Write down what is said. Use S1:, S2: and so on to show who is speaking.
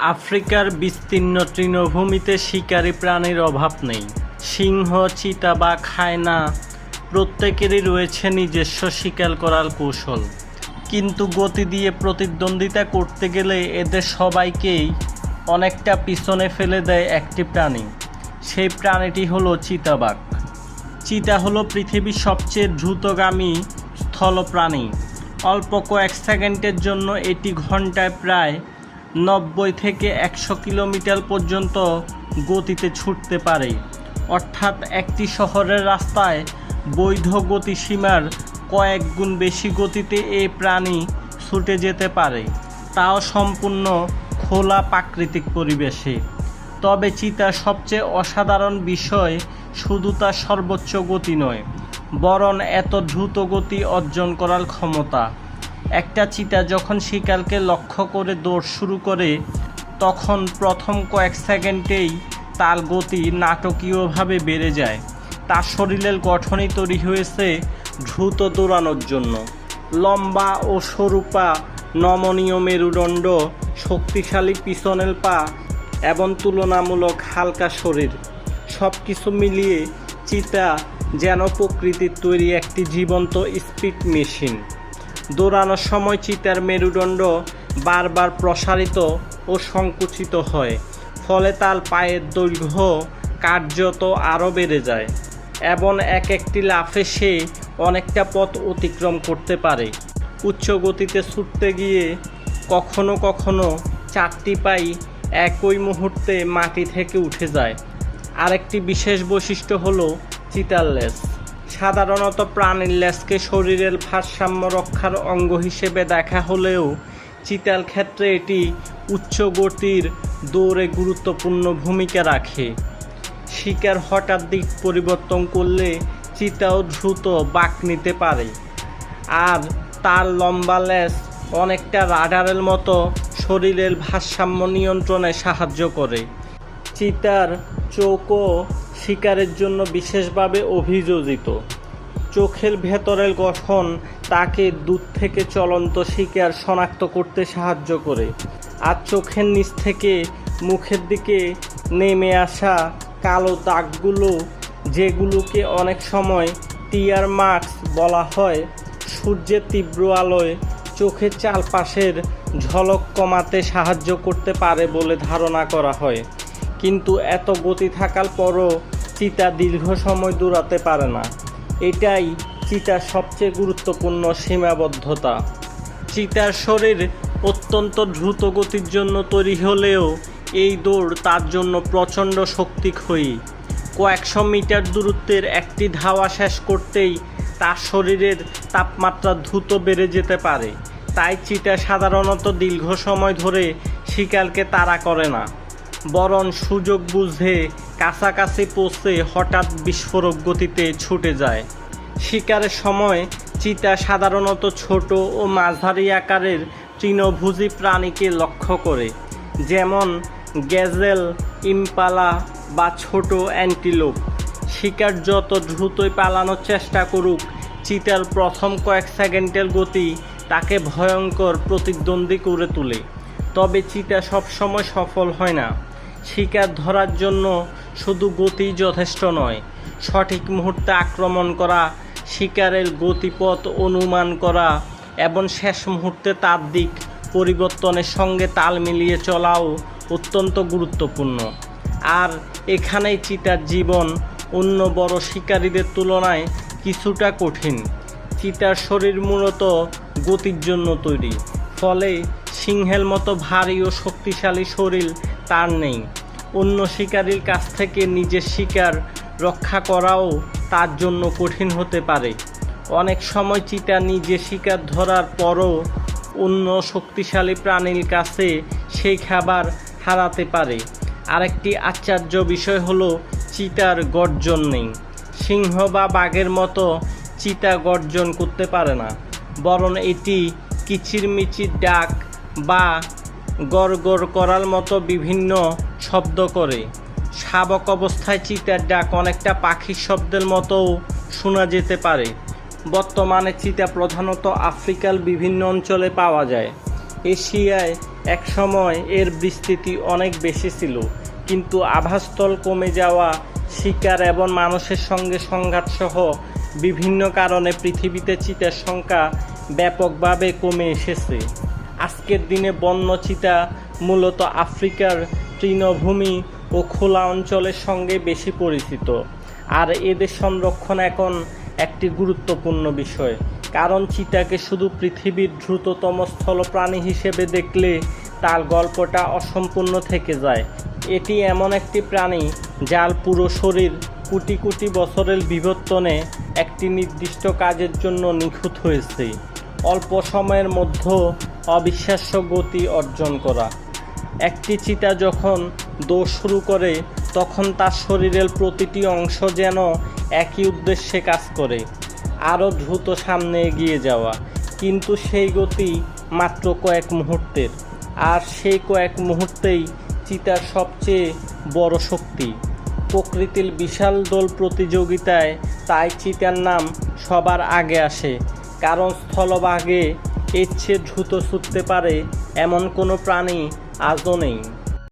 S1: আফ্রিকার বিস্তীর্ণ তৃণভূমিতে শিকারী প্রাণীর অভাব নেই। সিংহ, চিতাবাঘ, হায়না প্রত্যেকেরই রয়েছে নিজস্ব শিকার করার কৌশল। কিন্তু গতি দিয়ে প্রতিদ্বন্দ্বিতা করতে গেলে এদের সবাইকেই অনেকটা পিছনে ফেলে দেয় একটি প্রাণী। সেই প্রাণীটি হলো চিতাবাঘ। চিতা হলো পৃথিবীর সবচেয়ে দ্রুতগামী স্থলপ্রাণী। অল্প কয়েক সেকেন্ডের জন্য এটি ঘন্টায় প্রায় 90 থেকে 100 কিলোমিটার পর্যন্ত গতিতে ছুটতে পারে। অর্থাৎ একটি শহরের রাস্তায় বৈধ গতিসীমার কয়েক গুণ বেশি গতিতে এই প্রাণী ছুটে যেতে পারে, তাও সম্পূর্ণ খোলা প্রাকৃতিক পরিবেশে। তবে চিতার সবচেয়ে অসাধারণ বিষয় শুধু তার সর্বোচ্চ গতি নয়, বরং এত দ্রুত গতি অর্জন করার ক্ষমতা। একটা চিতা যখন শিকারকে লক্ষ্য করে দৌড় শুরু করে, তখন প্রথম কয়েক সেকেন্ডেই তার গতি নাটকীয়ভাবে বেড়ে যায়। তার শরীরের গঠনই তৈরি হয়েছে দ্রুত দৌড়ানোর জন্য। লম্বা ও সরু পা, নমনীয় মেরুদণ্ড, শক্তিশালী পিছনের পা এবং তুলনামূলক হালকা শরীর, সব কিছু মিলিয়ে চিতা যেন প্রকৃতির তৈরি একটি জীবন্ত স্পিড মেশিন। দৌড়ানোর সময় চিতার মেরুদণ্ড বারবার প্রসারিত ও সংকুচিত হয়, ফলে তার পায়ের দৈর্ঘ্য কার্যত আরও বেড়ে যায় এবং একটি লাফে সে অনেকটা পথ অতিক্রম করতে পারে। উচ্চ গতিতে ছুটতে গিয়ে কখনো কখনো চারটি পাই একই মুহূর্তে মাটি থেকে উঠে যায়। আরেকটি বিশেষ বৈশিষ্ট্য হলো চিতার লেজ। সাধারণত প্রাণীর লেজকে শরীরের ভারসাম্য রক্ষার অঙ্গ হিসেবে দেখা হলেও চিতার ক্ষেত্রে এটি উচ্চ গতির দৌড়ে গুরুত্বপূর্ণ ভূমিকা রাখে। শিকার হঠাৎ দিক পরিবর্তন করলে চিতাও দ্রুত বাঁক নিতে পারে, আর তার লম্বা লেজ অনেকটা রাডারের মতো শরীরের ভারসাম্য নিয়ন্ত্রণে সাহায্য করে। চিতার চোখও শিকারের জন্য বিশেষভাবে অভিযোজিত। চোখের ভেতরের গঠন তাকে দূর থেকে চলন্ত শিকার শনাক্ত করতে সাহায্য করে, আর চোখের নিচ থেকে মুখের দিকে নেমে আসা কালো দাগগুলো, যেগুলোকে অনেক সময় টিয়ার মার্কস বলা হয়, সূর্যের তীব্র আলোয় চোখের চারপাশের ঝলক কমাতে সাহায্য করতে পারে বলে ধারণা করা হয়। কিন্তু এত গতি থাকার পরও চিতা দীর্ঘ সময় দৌড়াতে পারে না। এটাই চিতার সবচেয়ে গুরুত্বপূর্ণ সীমাবদ্ধতা। চিতার শরীর অত্যন্ত দ্রুত গতির জন্য তৈরি হলেও এই দৌড় তার জন্য প্রচণ্ড শক্তিক্ষয়ী। কয়েকশো মিটার দূরত্বের একটি ধাওয়া শেষ করতেই তার শরীরের তাপমাত্রা দ্রুত বেড়ে যেতে পারে। তাই চিতা সাধারণত দীর্ঘ সময় ধরে শিকারকে তাড়া করে না, বরং সুযোগ বুঝে কাছাকাছি পৌঁছে হঠাৎ বিস্ফোরক গতিতে ছুটে যায়। শিকারের সময় চিতা সাধারণত ছোট ও মাঝারি আকারের তৃণভোজী প্রাণীকে লক্ষ্য করে, যেমন গ্যাজেল, ইম্পালা বা ছোট অ্যান্টিলোপ। শিকার যত দ্রুতই পালানোর চেষ্টা করুক, চিতার প্রথম কয়েক সেকেন্ডের গতি তাকে ভয়ঙ্কর প্রতিদ্বন্দ্বী করে তোলে। তবে চিতা সবসময় সফল হয় না। শিকার ধরার জন্য শুধু গতিই যথেষ্ট নয়, সঠিক মুহূর্তে আক্রমণ করা, শিকারের গতিপথ অনুমান করা এবং শেষ মুহূর্তে তার দিক পরিবর্তনের সঙ্গে তাল মিলিয়ে চলাও অত্যন্ত গুরুত্বপূর্ণ। আর এখানেই চিতার জীবন অন্য বড় শিকারীদের তুলনায় কিছুটা কঠিন। চিতার শরীর মূলত গতির জন্য তৈরি, ফলে সিংহের মতো ভারী ও শক্তিশালী শরীর তার নেই। অন্য শিকারীর কাছ থেকে নিজের শিকার রক্ষা করাও তার জন্য কঠিন হতে পারে। অনেক সময় চিতা নিজে শিকার ধরার পরও অন্য শক্তিশালী প্রাণীর কাছে সেই খাবার হারাতে পারে। আরেকটি আশ্চর্য বিষয় হলো চিতার গর্জন নেই। সিংহ বা বাঘের মতো চিতা গর্জন করতে পারে না, বরং এটি কিচিরমিচির ডাক বা গড়গড় করার মতো বিভিন্ন শব্দ করে। শাবক অবস্থায় চিতার ডাক অনেকটা পাখির শব্দের মতোও শোনা যেতে পারে। বর্তমানে চিতা প্রধানত আফ্রিকার বিভিন্ন অঞ্চলে পাওয়া যায়। এশিয়ায় একসময় এর বিস্তৃতি অনেক বেশি ছিল, কিন্তু আবাসস্থল কমে যাওয়া, শিকার এবং মানুষের সঙ্গে সংঘাতসহ বিভিন্ন কারণে পৃথিবীতে চিতার সংখ্যা ব্যাপকভাবে কমে এসেছে। আজকের দিনে বন্য চিতা মূলত আফ্রিকার তৃণভূমি ও খোলা অঞ্চলের সঙ্গে বেশি পরিচিত, আর এদের সংরক্ষণ এখন একটি গুরুত্বপূর্ণ বিষয়। কারণ চিতাকে শুধু পৃথিবীর দ্রুততম স্থলপ্রাণী হিসেবে দেখলে তার গল্পটা অসম্পূর্ণ থেকে যায়। এটি এমন একটি প্রাণী যার পুরো শরীর কোটি কোটি বছরের বিবর্তনে একটি নির্দিষ্ট কাজের জন্য নিখুঁত হয়েছে, অল্প সময়ের মধ্যে অবিশ্বাস্য গতি অর্জন করা। একটি চিতা যখন দৌড় শুরু করে তখন তার শরীরের প্রতিটি অংশ যেন একই উদ্দেশ্যে কাজ করে, আরও দ্রুত সামনে এগিয়ে যাওয়া। কিন্তু সেই গতি মাত্র কয়েক মুহূর্তের, আর সেই কয়েক মুহূর্তেই চিতার সবচেয়ে বড় শক্তি। প্রকৃতির বিশাল দল প্রতিযোগিতায় তাই চিতার নাম সবার আগে আসে, কারণ স্থলভাগে এর চেয়ে দ্রুত ছুটতে পারে এমন কোনো প্রাণী আজও নেই।